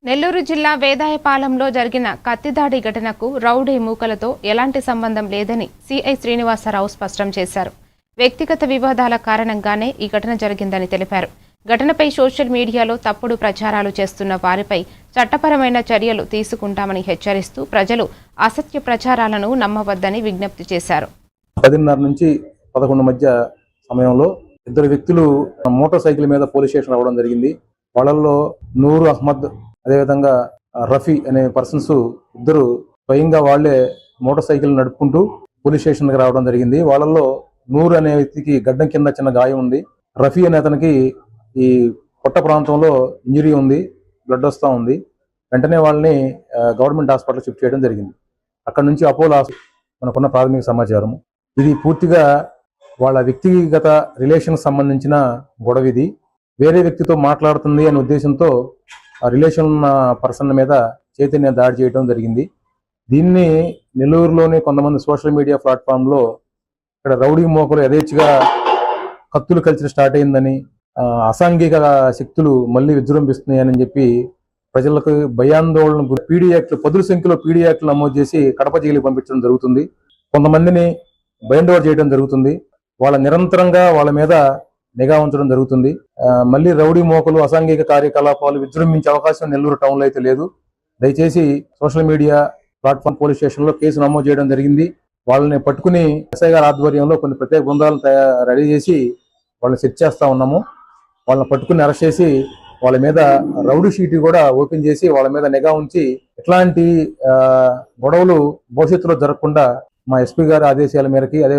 నెల్లూరు జిల్లా వేదాయపాలెంలో జరిగిన కత్తిదాడి ఘటనకు రౌడీ మూకలతో ఎలాంటి సంబంధం లేదని సిఐ శ్రీనివాసరావు స్పష్టం చేశారు. వ్యక్తిగత వివాదాల కారణంగానే ఈ ఘటన జరిగిందని తెలిపారు. ఘటనపై సోషల్ మీడియాలో తప్పుడు ప్రచారాలు చేస్తున్న వారిపై చట్టపరమైన చర్యలు తీసుకుంటామని హెచ్చరిస్తూ ప్రజలు అసత్య ప్రచారాలను నమ్మవద్దని విజ్ఞప్తి చేశారు. 10:30 నుంచి 11 మధ్య సమయంలో ఇద్దరు వ్యక్తులు మోటార్ సైకిల్ మీద పోలీస్ స్టేషన్ రావడం జరిగింది. వాళ్ళల్లో నూర్ అహ్మద్ అదేవిధంగా రఫీ అనే పర్సన్స్ ఇద్దరు స్వయంగా వాళ్లే మోటార్ సైకిల్ నడుపుకుంటూ పోలీస్ స్టేషన్కి రావడం జరిగింది. వాళ్ళల్లో నూర్ అనే వ్యక్తికి గడ్డం కింద చిన్న గాయం ఉంది. రఫీ అనే అతనికి ఈ పొట్ట ప్రాంతంలో ఇంజరీ ఉంది, బ్లడ్ వస్తూ ఉంది. వెంటనే వాళ్ళని గవర్నమెంట్ హాస్పిటల్ షిఫ్ట్ చేయడం జరిగింది. అక్కడ నుంచి అపోలో మనకున్న ప్రాథమిక సమాచారం ఇది పూర్తిగా వాళ్ళ వ్యక్తిగత రిలేషన్ సంబంధించిన గొడవ. ఇది వేరే వ్యక్తితో మాట్లాడుతుంది అనే ఉద్దేశంతో ఆ రిలేషన్ ఉన్న పర్సన్ మీద చైతన్య దాడి చేయడం జరిగింది. దీన్ని నెల్లూరులోని కొంతమంది సోషల్ మీడియా ప్లాట్ఫామ్లో ఇక్కడ రౌడీ మోకలు యథేచ్ఛగా కత్తులు కలిసి స్టార్ట్ అయిందని, అసాంఘిక శక్తులు మళ్ళీ విజృంభిస్తున్నాయని చెప్పి ప్రజలకు భయాందోళన పీడీ యాక్ట్లు 10 సంఖ్యలో పీడీ యాక్ట్లు నమోదు చేసి కడప జైలుకి పంపించడం జరుగుతుంది. కొంతమందిని బైండ్ ఓవర్ చేయడం జరుగుతుంది. వాళ్ళ నిరంతరంగా వాళ్ళ మీద నిఘా ఉంచడం జరుగుతుంది. మళ్ళీ రౌడీ మోకలు అసాంఘిక కార్యకలాపాలు విజృంభించే అవకాశం నెల్లూరు టౌన్లో అయితే లేదు. దయచేసి సోషల్ మీడియా ప్లాట్ఫామ్ పోలీస్ స్టేషన్లో కేసు నమోదు చేయడం జరిగింది. వాళ్ళని పట్టుకుని ఎస్ఐ గారి ఆధ్వర్యంలో కొన్ని ప్రత్యేక బృందాలను రెడీ చేసి వాళ్ళని సెర్చ్ చేస్తా ఉన్నాము. వాళ్ళని పట్టుకుని అరెస్ట్ చేసి వాళ్ళ మీద రౌడీ షీట్ కూడా ఓపెన్ చేసి వాళ్ళ మీద నిఘా ఉంచి ఎట్లాంటి గొడవలు భవిష్యత్తులో జరగకుండా మా ఎస్పీ గారి ఆదేశాల మేరకి అదే